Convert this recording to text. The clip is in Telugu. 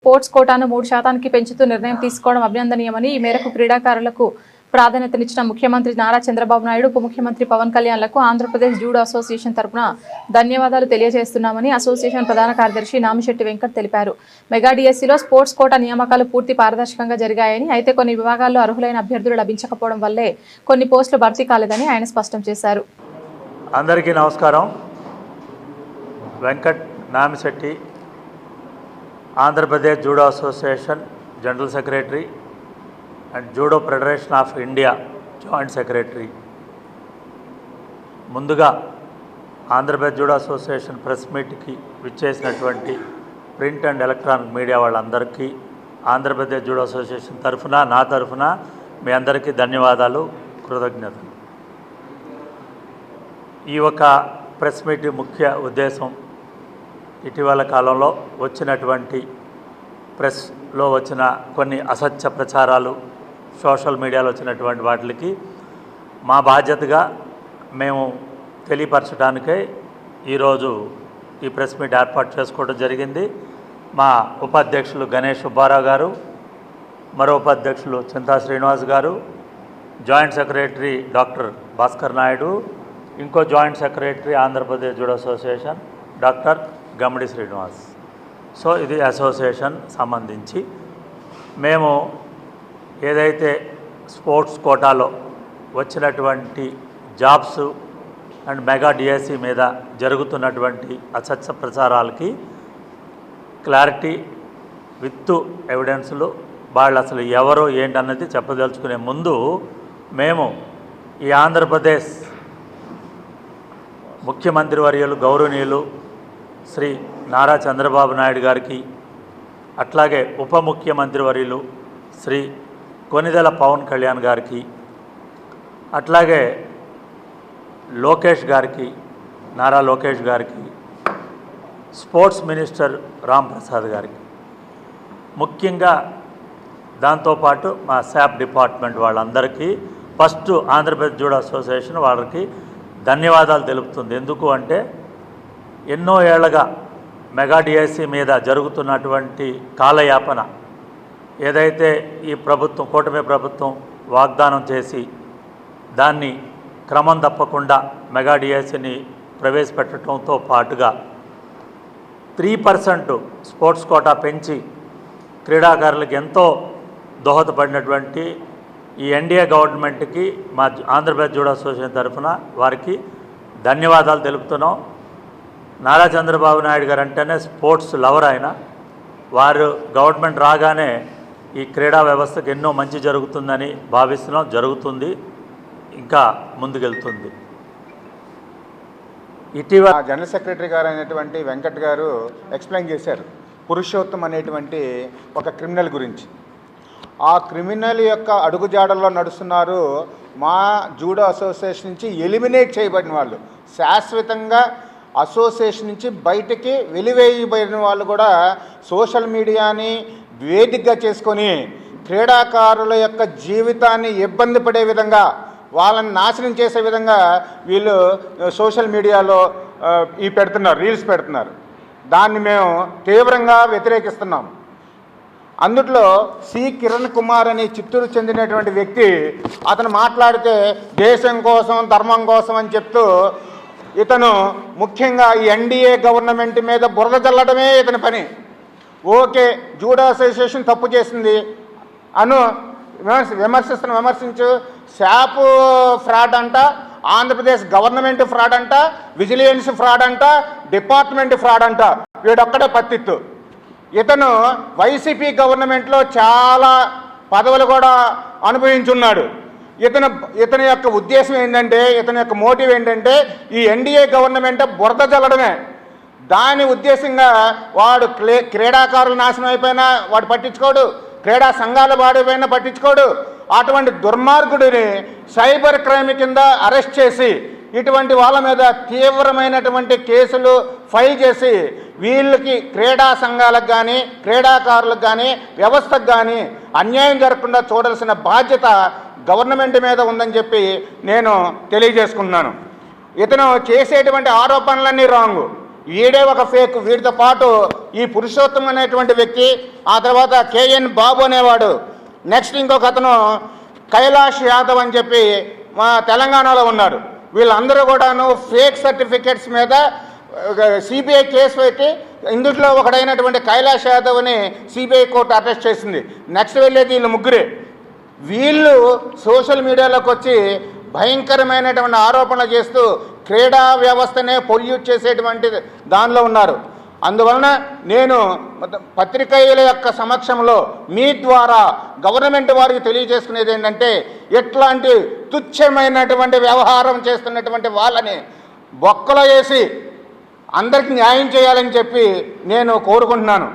స్పోర్ట్స్ కోటాను 3% పెంచుతూ నిర్ణయం తీసుకోవడం అభినందనీయమని ఈ మేరకు క్రీడాకారులకు ప్రాధాన్యతనిచ్చిన ముఖ్యమంత్రి నారా చంద్రబాబు నాయుడు ఉప ముఖ్యమంత్రి పవన్ కళ్యాణ్లకు ఆంధ్రప్రదేశ్ జూడో అసోసియేషన్ తరపున ధన్యవాదాలు తెలియజేస్తున్నామని అసోసియేషన్ ప్రధాన కార్యదర్శి నామిశెట్టి వెంకట్ తెలిపారు. మెగా డిఎస్సిలో స్పోర్ట్స్ కోటా నియామకాలు పూర్తి పారదర్శకంగా జరిగాయని, అయితే కొన్ని విభాగాల్లో అర్హులైన అభ్యర్థులు లభించకపోవడం వల్లే కొన్ని పోస్టులు భర్తీ కాలేదని ఆయన స్పష్టం చేశారు. అందరికీ నమస్కారం. Venkat Namishetti, Andhra Pradesh judo association general secretary and judo federation of India joint secretary. ముందుగా ఆంధ్రప్రదేశ్ జూడో అసోసియేషన్ ప్రెస్ మీట్కి విచ్చేసినటువంటి ప్రింట్ అండ్ ఎలక్ట్రానిక్ మీడియా వాళ్ళందరికీ ఆంధ్రప్రదేశ్ జూడో అసోసియేషన్ తరఫున, నా తరఫున మీ అందరికీ ధన్యవాదాలు, కృతజ్ఞతలు. ఈ ఒక ప్రెస్ మీట్ ముఖ్య ఉద్దేశం ఇటీవల కాలంలో వచ్చినటువంటి ప్రెస్లో వచ్చిన కొన్ని అసత్య ప్రచారాలు, సోషల్ మీడియాలో వచ్చినటువంటి వాటికి మా బాధ్యతగా మేము తెలియపరచడానికే ఈరోజు ఈ ప్రెస్ మీట్ ఏర్పాటు చేసుకోవడం జరిగింది. మా ఉపాధ్యక్షులు గణేష్ సుబ్బారావు గారు, మరో ఉపాధ్యక్షులు చింతా శ్రీనివాస్ గారు, joint secretary doctor Bhaskar Naidu, ఇంకో joint secretary Andhra Pradesh judo association doctor Gammadi Srinivas. So ఇది అసోసియేషన్ సంబంధించి మేము ఏదైతే స్పోర్ట్స్ కోటాలో వచ్చినటువంటి జాబ్స్ అండ్ మెగా డిఎస్సి మీద జరుగుతున్నటువంటి అసత్య ప్రచారాలకి క్లారిటీ విత్ ఎవిడెన్స్లు, వాళ్ళు అసలు ఎవరో ఏంటన్నది చెప్పదలుచుకునే ముందు మేము ఈ ఆంధ్రప్రదేశ్ ముఖ్యమంత్రి వర్యులు గౌరవనీయులు శ్రీ నారా చంద్రబాబు నాయుడు గారికి, అట్లాగే ఉప ముఖ్యమంత్రి వర్యులు శ్రీ కొనిదెల పవన్ కళ్యాణ్ గారికి, అట్లాగే లోకేష్ గారికి, నారా లోకేష్ గారికి, స్పోర్ట్స్ మినిస్టర్ రాంప్రసాద్ గారికి, ముఖ్యంగా దాంతోపాటు మా శాప్ డిపార్ట్మెంట్ వాళ్ళందరికీ ఫస్ట్ ఆంధ్రప్రదేశ్ జూడో అసోసియేషన్ వాళ్ళకి ధన్యవాదాలు తెలుపుతుంది. ఎందుకు అంటే ఎన్నో ఏళ్లగా మెగా డిఎస్సి మీద జరుగుతున్నటువంటి కాలయాపన ఏదైతే ఈ ప్రభుత్వం, కూటమి ప్రభుత్వం వాగ్దానం చేసి దాన్ని క్రమం తప్పకుండా మెగా డిఎస్సిని ప్రవేశపెట్టడంతో పాటుగా 3% స్పోర్ట్స్ కోటా పెంచి క్రీడాకారులకు ఎంతో దోహదపడినటువంటి ఈ ఎన్డీఏ గవర్నమెంట్కి మా ఆంధ్రప్రదేశ్ జూడో అసోసియేషన్ తరఫున వారికి ధన్యవాదాలు తెలుపుతున్నాం. నారా చంద్రబాబు నాయుడు గారు అంటేనే స్పోర్ట్స్ లవర్. ఆయన వారు గవర్నమెంట్ రాగానే ఈ క్రీడా వ్యవస్థకు ఎన్నో మంచి జరుగుతుందని భావిస్తున్నాం, జరుగుతుంది, ఇంకా ముందుకెళ్తుంది. ఇటీవల జనరల్ సెక్రటరీ గారు అయినటువంటి వెంకట్ గారు ఎక్స్ప్లెయిన్ చేశారు పురుషోత్తం అనేటువంటి ఒక క్రిమినల్ గురించి. ఆ క్రిమినల్ యొక్క అడుగుజాడల్లో నడుస్తున్నారు మా జూడో అసోసియేషన్ నుంచి ఎలిమినేట్ చేయబడిన వాళ్ళు, శాశ్వతంగా అసోసియేషన్ నుంచి బయటికి వెలివేయబడిన వాళ్ళు కూడా సోషల్ మీడియాని వేదికగా చేసుకొని క్రీడాకారుల యొక్క జీవితాన్ని ఇబ్బంది పడే విధంగా, వాళ్ళని నాశనం చేసే విధంగా వీళ్ళు సోషల్ మీడియాలో పెడుతున్నారు, రీల్స్ పెడుతున్నారు. దాన్ని మేము తీవ్రంగా వ్యతిరేకిస్తున్నాం. అందుట్లో సి కిరణ్ కుమార్ అనే చిత్తూరు చెందినటువంటి వ్యక్తి, అతను మాట్లాడితే దేశం కోసం, ధర్మం కోసం అని చెప్తూ ఇతను ముఖ్యంగా ఈ ఎన్డీఏ గవర్నమెంట్ మీద బురద చల్లడమే ఇతని పని. ఓకే, జూడో అసోసియేషన్ తప్పు చేసింది అను విమర్శించు, శాప్ ఫ్రాడ్ అంట, ఆంధ్రప్రదేశ్ గవర్నమెంట్ ఫ్రాడ్ అంట, విజిలెన్స్ ఫ్రాడ్ అంట, డిపార్ట్మెంట్ ఫ్రాడ్ అంట, వీడొక్కడే పత్తిత్తు. ఇతను వైసీపీ గవర్నమెంట్లో చాలా పదవులు కూడా అనుభవించున్నాడు. ఇతని యొక్క ఉద్దేశం ఏంటంటే, ఇతని యొక్క మోటివ్ ఏంటంటే ఈ ఎన్డీఏ గవర్నమెంట్ బురద చల్లడమే. దాని ఉద్దేశంగా వాడు క్రీడాకారులు నాశనం అయిపోయినా వాడు పట్టించుకోడు, క్రీడా సంఘాల వాడిపోయినా పట్టించుకోడు. అటువంటి దుర్మార్గుడిని సైబర్ క్రైమ్ కింద అరెస్ట్ చేసి ఇటువంటి వాళ్ళ మీద తీవ్రమైనటువంటి కేసులు ఫైల్ చేసి వీళ్ళకి క్రీడా సంఘాలకు కానీ, క్రీడాకారులకు కానీ, వ్యవస్థకు కానీ అన్యాయం జరగకుండా చూడాల్సిన బాధ్యత గవర్నమెంట్ మీద ఉందని చెప్పి నేను తెలియజేసుకుంటున్నాను. ఇతను చేసేటువంటి ఆరోపణలన్నీ రాంగు. వీడే ఒక ఫేక్. వీడితో పాటు ఈ పురుషోత్తం అనేటువంటి వ్యక్తి, ఆ తర్వాత కేఎన్ బాబు అనేవాడు, నెక్స్ట్ ఇంకొక అతను కైలాష్ యాదవ్ అని చెప్పి మా తెలంగాణలో ఉన్నారు. వీళ్ళందరూ కూడాను ఫేక్ సర్టిఫికెట్స్ మీద సిబిఐ కేసు పెట్టి ఇందులో ఒకడైనటువంటి కైలాష్ యాదవ్ని సిబిఐ కోర్టు అరెస్ట్ చేసింది. నెక్స్ట్ వెళ్ళేది వీళ్ళు ముగ్గురే. వీళ్ళు సోషల్ మీడియాలోకి వచ్చి భయంకరమైనటువంటి ఆరోపణలు చేస్తూ క్రీడా వ్యవస్థనే పొల్యూట్ చేసేటువంటి దానిలో ఉన్నారు. అందువలన నేను పత్రికేయుల యొక్క సమక్షంలో మీ ద్వారా గవర్నమెంట్ వారికి తెలియజేసుకునేది ఏంటంటే, ఎట్లాంటి తుచ్చమైనటువంటి వ్యవహారం చేస్తున్నటువంటి వాళ్ళని బొక్కలో వేసి అందరికీ న్యాయం చేయాలని చెప్పి నేను కోరుకుంటున్నాను.